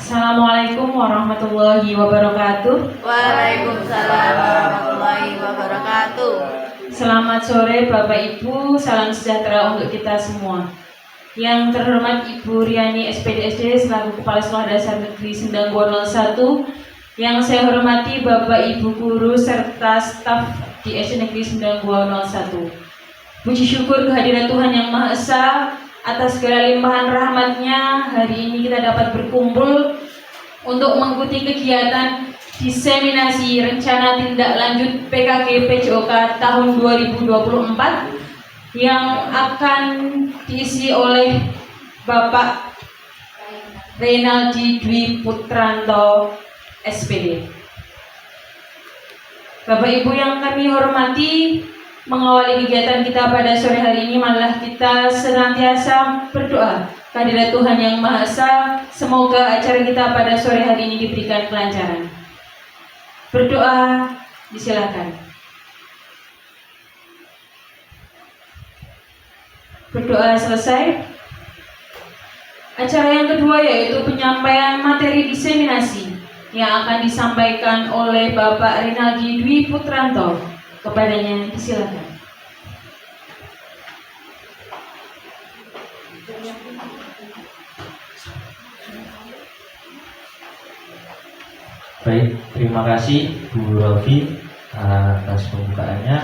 Assalamualaikum warahmatullahi wabarakatuh. Waalaikumsalam warahmatullahi wabarakatuh. Selamat sore Bapak Ibu, salam sejahtera untuk kita semua. Yang terhormat Ibu Riani SPDSD selaku Kepala Sekolah Dasar Negeri Sendang 01. Yang saya hormati Bapak Ibu guru serta staf di SD Negeri Sendang 01. Puji syukur kehadiran Tuhan Yang Maha Esa atas segala limpahan rahmat-Nya. Hari ini kita dapat berkumpul untuk mengikuti kegiatan diseminasi rencana tindak lanjut PKG PJOK tahun 2024 yang akan diisi oleh Bapak Reynaldi Dwi Putranto SPD. Bapak Ibu yang kami hormati, mengawali kegiatan kita pada sore hari ini malah kita senantiasa berdoa kehadirat Tuhan Yang Maha Esa, semoga acara kita pada sore hari ini diberikan kelancaran. Berdoa, disilakan. Berdoa selesai. Acara yang kedua yaitu penyampaian materi diseminasi yang akan disampaikan oleh Bapak Reynaldi Dwi Putranto. Kepadanya disilakan. Baik, terima kasih Bu Rofi atas pembukaannya.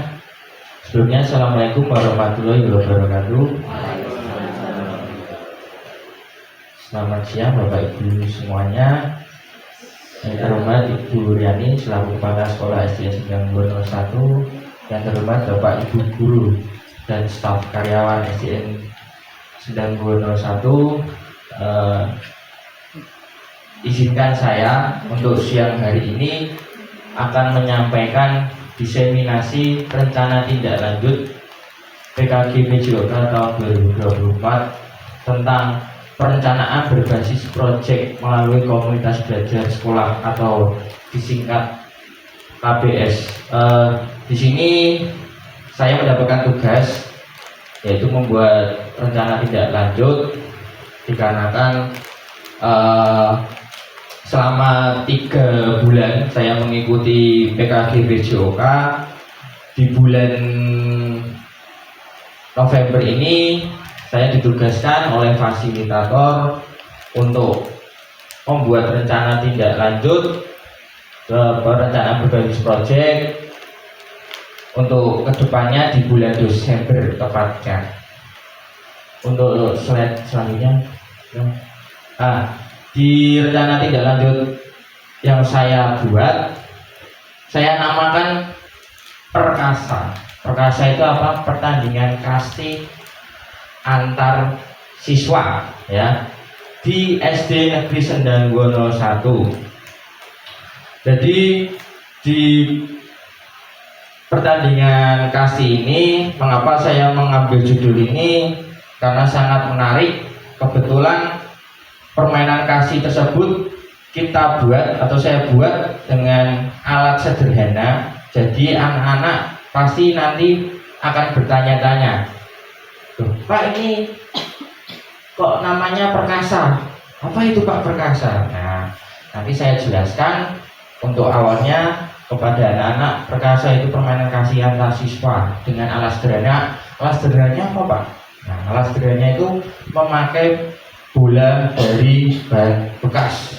Sebelumnya Assalamualaikum warahmatullahi wabarakatuh. Selamat siang Bapak Ibu semuanya. Yang terhormat Ibu Riani selaku Kepala Sekolah SD Sendang 01. Yang terhormat Bapak Ibu guru dan staf karyawan SDN Sendang 01. Izinkan saya untuk siang hari ini akan menyampaikan diseminasi rencana tindak lanjut PKG PJOK tahun 2024 tentang perencanaan berbasis proyek melalui komunitas belajar sekolah atau disingkat KBS. Di sini saya mendapatkan tugas yaitu membuat rencana tindak lanjut dikarenakan selama 3 bulan saya mengikuti PKG PJOK. Di bulan November ini saya ditugaskan oleh fasilitator untuk membuat rencana tindak lanjut perencanaan berbasis proyek untuk kedepannya di bulan Desember tepatnya. Untuk slide selanjutnya, di rencana tindak lanjut yang saya buat, saya namakan Perkasa. Perkasa itu apa? Pertandingan kasti antar siswa ya di SD Negeri Sendang 01. Jadi di pertandingan kasti ini, mengapa saya mengambil judul ini? Karena sangat menarik. Kebetulan permainan kasti tersebut kita buat atau saya buat dengan alat sederhana. Jadi anak-anak pasti nanti akan bertanya-tanya, Pak, ini kok namanya Perkasa? Apa itu Pak Perkasa? Nah, nanti saya jelaskan. Untuk awalnya kepada anak-anak, Perkasa itu permainan kasih antar siswa dengan alat sederhana. Alat sederhananya apa Pak? Nah, alat sederhananya itu memakai bola dari bekas,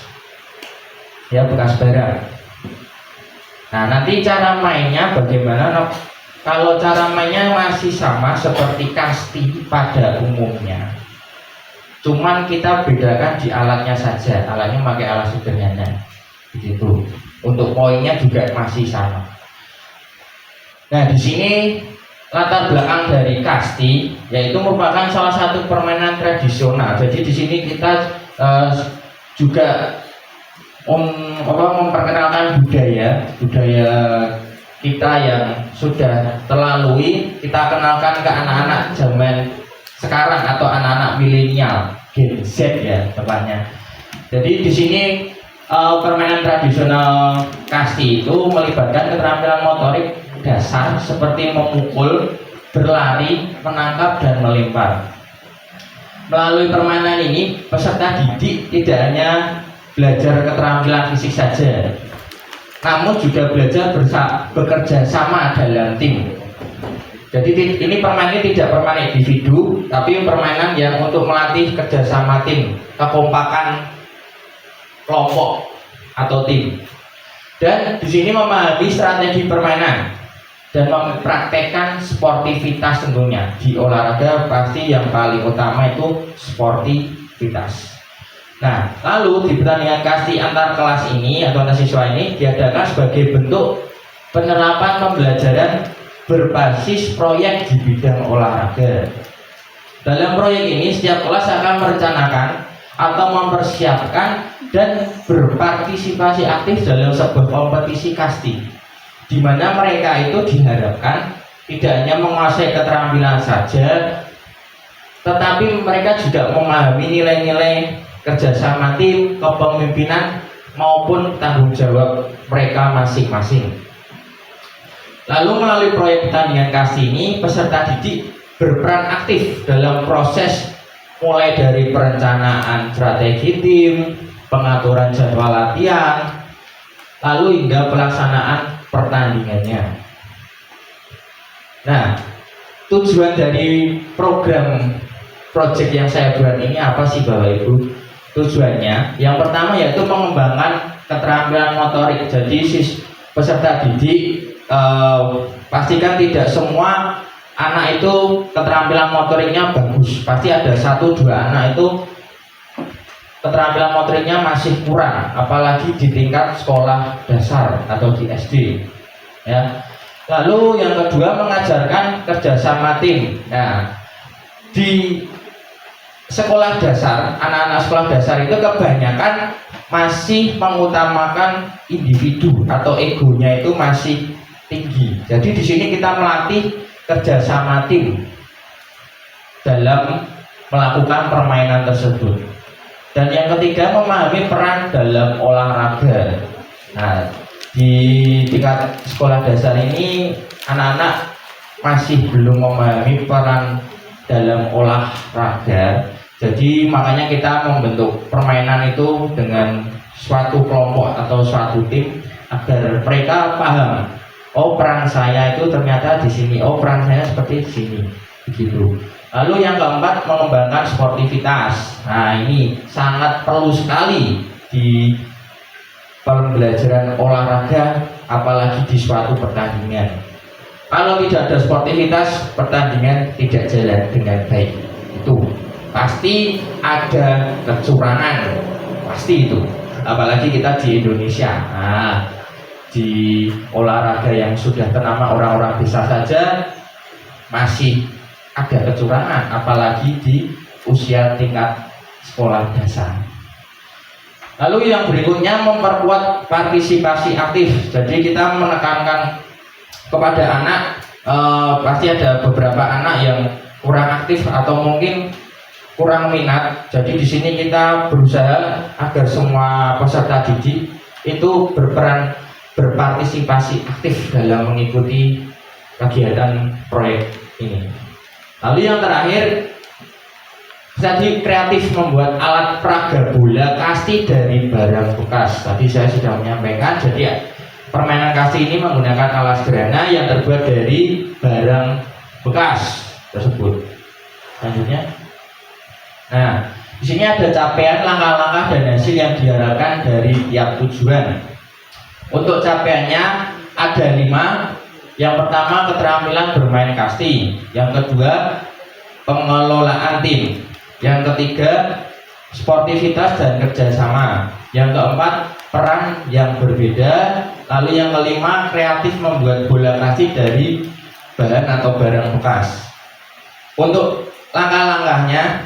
ya bekas barang. Nah, nanti cara mainnya bagaimana? Kalau cara mainnya masih sama seperti kasti pada umumnya, cuman kita bedakan di alatnya saja. Alatnya pakai alat sederhana, begitu. Untuk poinnya juga masih sama. Nah, di sini latar belakang dari kasti yaitu merupakan salah satu permainan tradisional. Jadi di sini kita juga memperkenalkan budaya kita yang sudah terlalui, kita kenalkan ke anak-anak zaman sekarang atau anak-anak milenial, Gen Z ya tepatnya. Jadi di sini permainan tradisional kasti itu melibatkan keterampilan motorik dasar seperti memukul, berlari, menangkap, dan melempar. Melalui permainan ini, peserta didik tidak hanya belajar keterampilan fisik saja, namun juga belajar bekerja sama dalam tim. Jadi ini permainan tidak permainan individu, tapi permainan yang untuk melatih kerjasama tim, kekompakan kelompok atau tim. Dan di sini memahami strategi permainan dan mempraktekkan sportivitas tentunya. Di olahraga pasti yang paling utama itu sportivitas. Nah, lalu di pertandingan kasti antar kelas ini atau antar siswa ini diadakan sebagai bentuk penerapan pembelajaran berbasis proyek di bidang olahraga. Dalam proyek ini setiap kelas akan merencanakan atau mempersiapkan dan berpartisipasi aktif dalam sebuah kompetisi kasti, di mana mereka itu diharapkan tidak hanya menguasai keterampilan saja, tetapi mereka juga memahami nilai-nilai kerjasama tim, kepemimpinan maupun tanggung jawab mereka masing-masing. Lalu melalui proyek pertandingan kasti ini, peserta didik berperan aktif dalam proses mulai dari perencanaan strategi tim, pengaturan jadwal latihan, lalu hingga pelaksanaan pertandingannya. Nah, tujuan dari program project yang saya buat ini apa sih Bapak Ibu? Tujuannya yang pertama yaitu mengembangkan keterampilan motorik. Jadi peserta didik pastikan tidak semua anak itu keterampilan motoriknya bagus. Pasti ada 1-2 anak itu keterampilan motoriknya masih kurang, apalagi di tingkat sekolah dasar atau di SD. Ya. Lalu yang kedua mengajarkan kerjasama tim. Nah, di sekolah dasar, anak-anak sekolah dasar itu kebanyakan masih mengutamakan individu atau egonya itu masih tinggi. Jadi di sini kita melatih kerjasama tim dalam melakukan permainan tersebut. Dan yang ketiga memahami peran dalam olahraga. Nah, di tingkat sekolah dasar ini anak-anak masih belum memahami peran dalam olahraga. Jadi makanya kita membentuk permainan itu dengan suatu kelompok atau suatu tim agar mereka paham, oh peran saya itu ternyata di sini, oh peran saya seperti di sini, begitu. Lalu yang keempat mengembangkan sportivitas. Nah ini sangat perlu sekali di pembelajaran olahraga, apalagi di suatu pertandingan. Kalau tidak ada sportivitas, pertandingan tidak jalan dengan baik. Itu pasti ada kecurangan, pasti itu. Apalagi kita di Indonesia. Nah, di olahraga yang sudah ternama orang-orang besar saja masih ada kecurangan, apalagi di usia tingkat sekolah dasar. Lalu yang berikutnya memperkuat partisipasi aktif. Jadi kita menekankan kepada anak, pasti ada beberapa anak yang kurang aktif atau mungkin kurang minat. Jadi di sini kita berusaha agar semua peserta didik itu berpartisipasi aktif dalam mengikuti kegiatan proyek ini. Lalu yang terakhir, jadi kreatif membuat alat peraga bola kasti dari barang bekas. Tadi saya sudah menyampaikan, jadi permainan kasti ini menggunakan alat sederhana yang terbuat dari barang bekas tersebut. Selanjutnya, nah di sini ada capaian, langkah-langkah dan hasil yang diharapkan dari tiap tujuan. Untuk capaiannya ada 5. Yang pertama keterampilan bermain kasti, yang kedua pengelolaan tim, yang ketiga sportivitas dan kerjasama, yang keempat peran yang berbeda, lalu yang kelima kreatif membuat bola kasti dari bahan atau barang bekas. Untuk langkah-langkahnya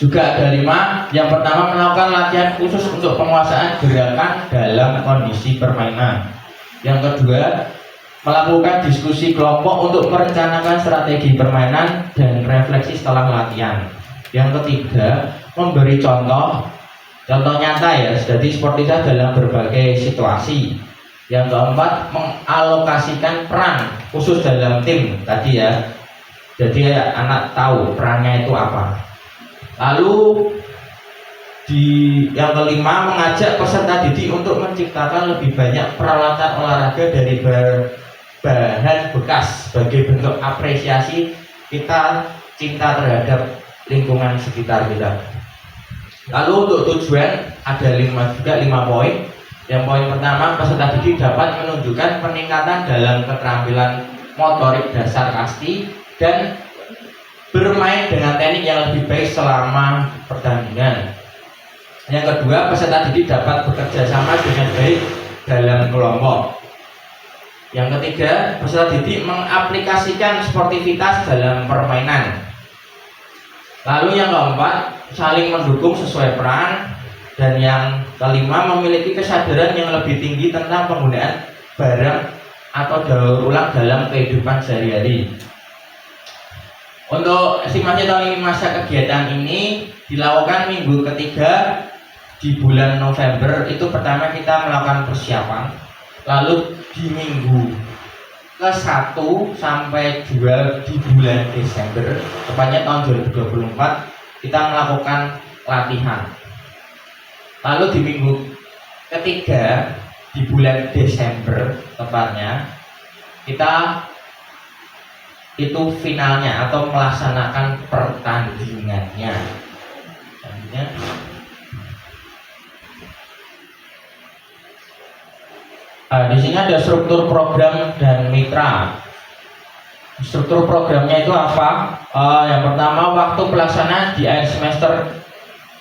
juga ada 5. Yang pertama melakukan latihan khusus untuk penguasaan gerakan dalam kondisi permainan. Yang kedua melakukan diskusi kelompok untuk merencanakan strategi permainan dan refleksi setelah latihan. Yang ketiga memberi contoh nyata ya, jadi sportivitas dalam berbagai situasi. Yang keempat mengalokasikan peran khusus dalam tim tadi ya, jadi anak tahu perannya itu apa. Lalu di yang kelima, mengajak peserta didik untuk menciptakan lebih banyak peralatan olahraga dari bahan bekas sebagai bentuk apresiasi kita cinta terhadap lingkungan sekitar kita. Lalu untuk tujuan ada 5 poin. Yang poin pertama, peserta didik dapat menunjukkan peningkatan dalam keterampilan motorik dasar kasti dan bermain dengan teknik yang lebih baik selama pertandingan. Yang kedua, peserta didik dapat bekerja sama dengan baik dalam kelompok. Yang ketiga, peserta didik mengaplikasikan sportivitas dalam permainan. Lalu yang keempat, saling mendukung sesuai peran. Dan yang kelima, memiliki kesadaran yang lebih tinggi tentang penggunaan barang atau daur ulang dalam kehidupan sehari-hari. Untuk estimasi tahun ini, masa kegiatan ini dilakukan minggu ketiga di bulan November. Itu pertama kita melakukan persiapan, lalu di minggu ke-1 sampai 2 di bulan Desember, tepatnya tahun 2024, kita melakukan latihan. Lalu di minggu ketiga di bulan Desember tepatnya, kita itu finalnya atau melaksanakan pertandingannya. Di sini ada struktur program dan mitra. Struktur programnya itu apa? Yang pertama, waktu pelaksanaan di akhir semester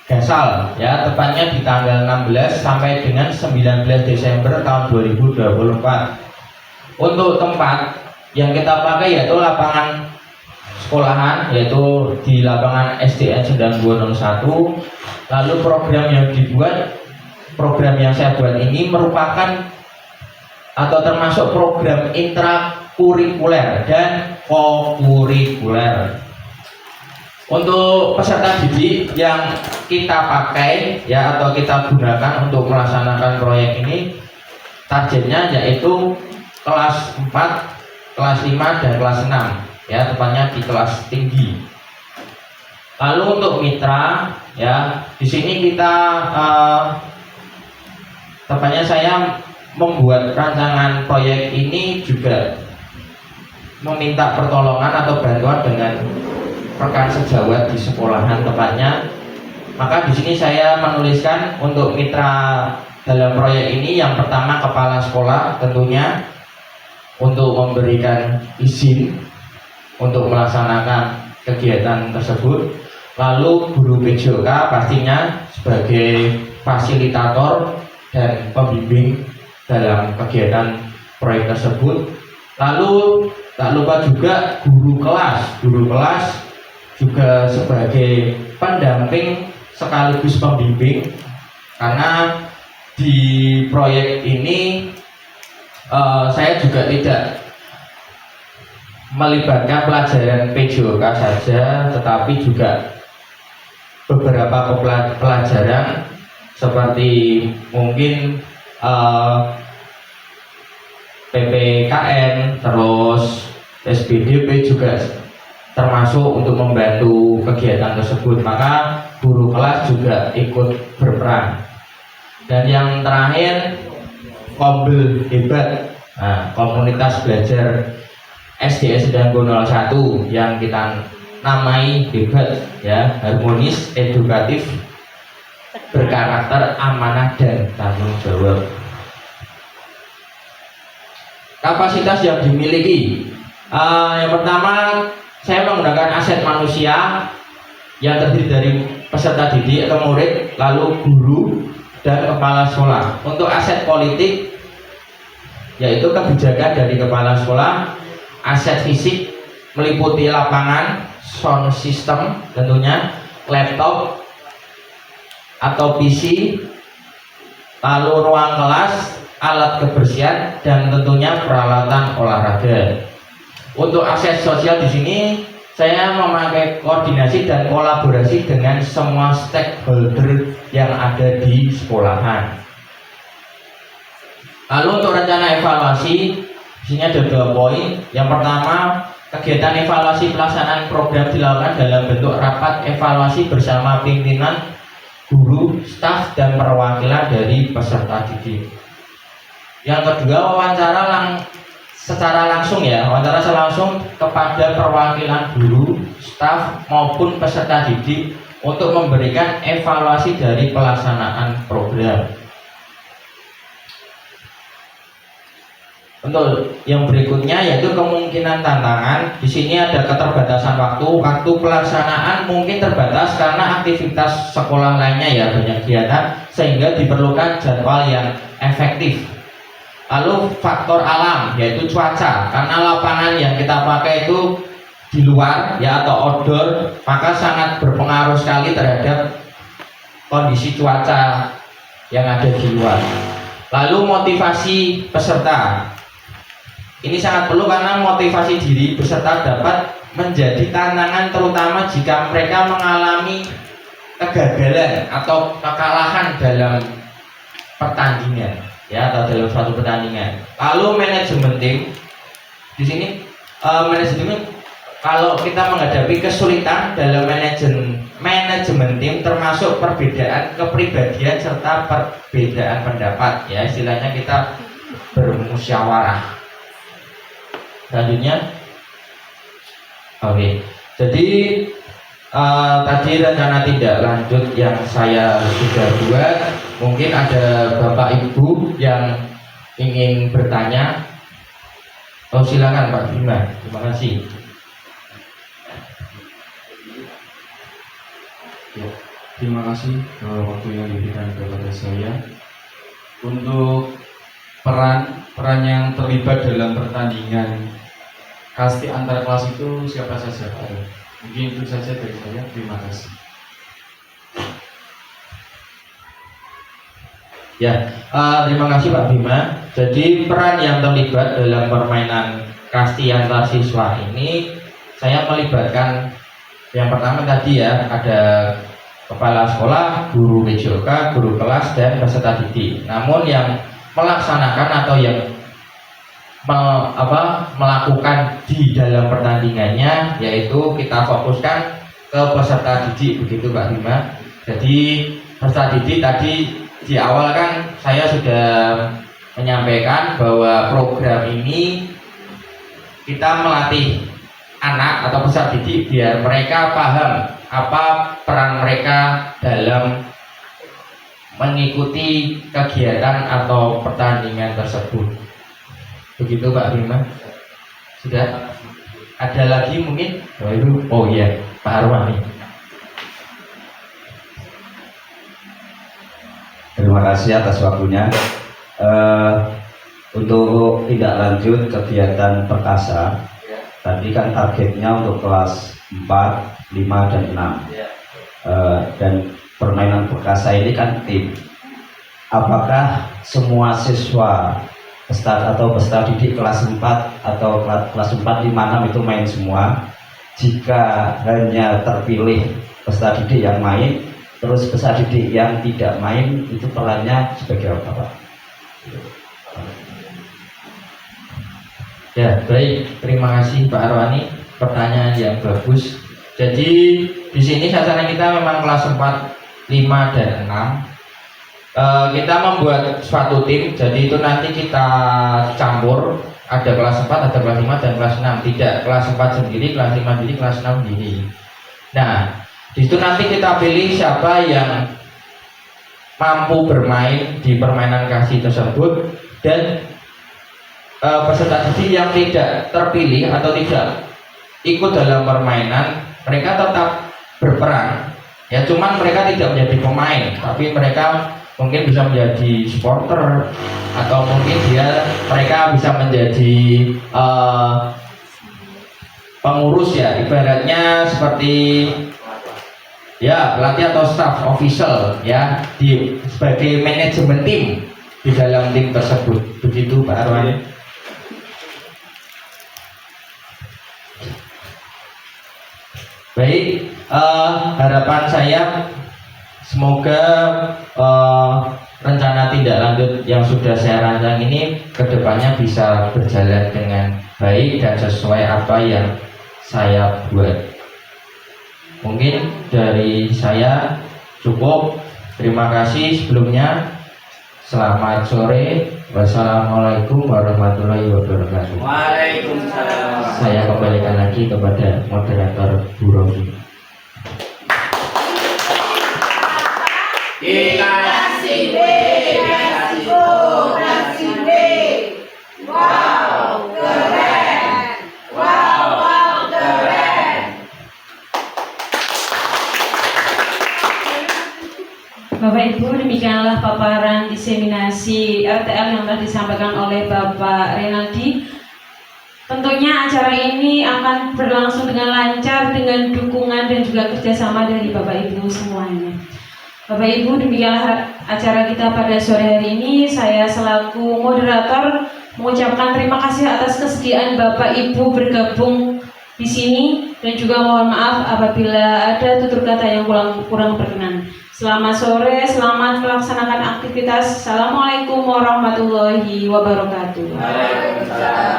Gasal, ya, tepatnya di tanggal 16 sampai dengan 19 Desember tahun 2024. Untuk tempat yang kita pakai yaitu lapangan sekolahan, yaitu di lapangan SDN Sendang 201. Lalu program yang saya buat ini merupakan atau termasuk program intrakurikuler dan kokurikuler. Untuk peserta didik yang kita pakai ya atau kita gunakan untuk melaksanakan proyek ini, targetnya yaitu kelas 4, kelas 5 dan kelas 6, ya, tepatnya di kelas tinggi. Lalu untuk mitra, ya, di sini kita tepatnya saya membuat rancangan proyek ini juga meminta pertolongan atau bantuan dengan rekan sejawat di sekolahan tepatnya. Maka di sini saya menuliskan untuk mitra dalam proyek ini, yang pertama kepala sekolah tentunya untuk memberikan izin untuk melaksanakan kegiatan tersebut. Lalu guru PJK pastinya sebagai fasilitator dan pembimbing dalam kegiatan proyek tersebut. Lalu tak lupa juga guru kelas juga sebagai pendamping sekaligus pembimbing, karena di proyek ini saya juga tidak melibatkan pelajaran PJK saja, tetapi juga beberapa pelajaran seperti mungkin PPKN, terus SPDP juga termasuk untuk membantu kegiatan tersebut. Maka guru kelas juga ikut berperan. Dan yang terakhir, Kombel Hebat, komunitas belajar SDN Sendang 01 yang kita namai Hebat, ya, harmonis, edukatif, berkarakter, amanah dan tanggung jawab. Kapasitas yang dimiliki, yang pertama, saya menggunakan aset manusia yang terdiri dari peserta didik atau murid, lalu guru dan kepala sekolah. Untuk aset politik, yaitu kebijakan dari kepala sekolah. Aset fisik meliputi lapangan, sound system tentunya, laptop atau PC, lalu ruang kelas, alat kebersihan, dan tentunya peralatan olahraga. Untuk aset sosial di sini saya memakai koordinasi dan kolaborasi dengan semua stakeholder yang ada di sekolahan. Lalu untuk rencana evaluasi, di sini ada 2 poin. Yang pertama, kegiatan evaluasi pelaksanaan program dilakukan dalam bentuk rapat evaluasi bersama pimpinan guru, staf, dan perwakilan dari peserta didik. Yang kedua, wawancara secara langsung ya, wawancara langsung kepada perwakilan guru, staf maupun peserta didik untuk memberikan evaluasi dari pelaksanaan program. Untuk yang berikutnya yaitu kemungkinan tantangan. Di sini ada keterbatasan waktu pelaksanaan mungkin terbatas karena aktivitas sekolah lainnya ya banyak kegiatan sehingga diperlukan jadwal yang efektif. Lalu faktor alam yaitu cuaca, karena lapangan yang kita pakai itu di luar ya atau outdoor, maka sangat berpengaruh sekali terhadap kondisi cuaca yang ada di luar. Lalu motivasi peserta. Ini sangat perlu karena motivasi diri peserta dapat menjadi tantangan terutama jika mereka mengalami kegagalan atau kekalahan dalam pertandingan ya atau dalam suatu pertandingan. Lalu manajemen tim. Di sini manajemen kalau kita menghadapi kesulitan dalam manajemen tim termasuk perbedaan kepribadian serta perbedaan pendapat ya istilahnya kita bermusyawarah. Selanjutnya, oke. Jadi tadi rencana tindak lanjut yang saya sudah buat, mungkin ada Bapak Ibu yang ingin bertanya. Oh silakan Pak Bima, terima kasih. Ya, terima kasih waktu yang diberikan kepada saya. Untuk peran yang terlibat dalam pertandingan kasti antar kelas itu siapa saja Pak? Mungkin itu saja dari saya. Terima kasih. Ya, terima kasih Pak Bima. Jadi peran yang terlibat dalam permainan kasti antar siswa ini saya melibatkan yang pertama tadi ya ada kepala sekolah, guru PJOK, guru kelas dan peserta didik. Namun yang melaksanakan atau yang melakukan di dalam pertandingannya yaitu kita fokuskan ke peserta didik begitu Pak Bima. Jadi peserta didik tadi di awal kan saya sudah menyampaikan bahwa program ini kita melatih anak atau peserta didik biar mereka paham apa peran mereka dalam mengikuti kegiatan atau pertandingan tersebut. Begitu Pak Bima. Sudah ada lagi mungkin? Oh iya Pak Arwani. Terima kasih atas waktunya. Untuk tindak lanjut kegiatan perkasa, tadi kan targetnya untuk kelas 4, 5, dan 6. Dan permainan perkasa ini kan tim. Apakah semua siswa peserta didik kelas 4 atau kelas 4, 5, 6 itu main semua? Jika hanya terpilih peserta didik yang main, terus peserta didik yang tidak main itu perannya sebagai apa Pak? Ya baik, terima kasih Pak Arwani, pertanyaan yang bagus. Jadi di sini sasaran kita memang kelas 4, 5, dan 6. Kita membuat suatu tim, jadi itu nanti kita campur, ada kelas 4, ada kelas 5, dan kelas 6. Tidak kelas 4 sendiri, kelas 5 sendiri, kelas 6 sendiri. Nah, di situ nanti kita pilih siapa yang mampu bermain di permainan kasih tersebut, dan peserta didik yang tidak terpilih atau tidak ikut dalam permainan, mereka tetap berperan. Ya, cuman mereka tidak menjadi pemain, tapi mereka mungkin bisa menjadi supporter atau mungkin mereka bisa menjadi pengurus ya, ibaratnya seperti ya pelatih atau staff official ya sebagai manajemen tim di dalam tim tersebut. Begitu Pak Arwani. Baik, harapan saya semoga rencana tindak lanjut yang sudah saya rancang ini kedepannya bisa berjalan dengan baik dan sesuai apa yang saya buat. Mungkin dari saya cukup. Terima kasih sebelumnya. Selamat sore. Wassalamualaikum warahmatullahi wabarakatuh. Waalaikumsalam. Saya kembalikan lagi kepada moderator Bu Rofi. Dikasih B, dikasih O, dikasih B. Wow, keren. Wow, keren. Bapak Ibu, demikianlah paparan diseminasi RTL yang telah disampaikan oleh Bapak Renaldi. Tentunya acara ini akan berlangsung dengan lancar dengan dukungan dan juga kerjasama dari Bapak Ibu semuanya. Bapak Ibu, demikianlah acara kita pada sore hari ini. Saya selaku moderator mengucapkan terima kasih atas kesediaan Bapak Ibu bergabung di sini dan juga mohon maaf apabila ada tutur kata yang kurang berkenan. Selamat sore, selamat melaksanakan aktivitas. Assalamualaikum warahmatullahi wabarakatuh. Waalaikumsalam.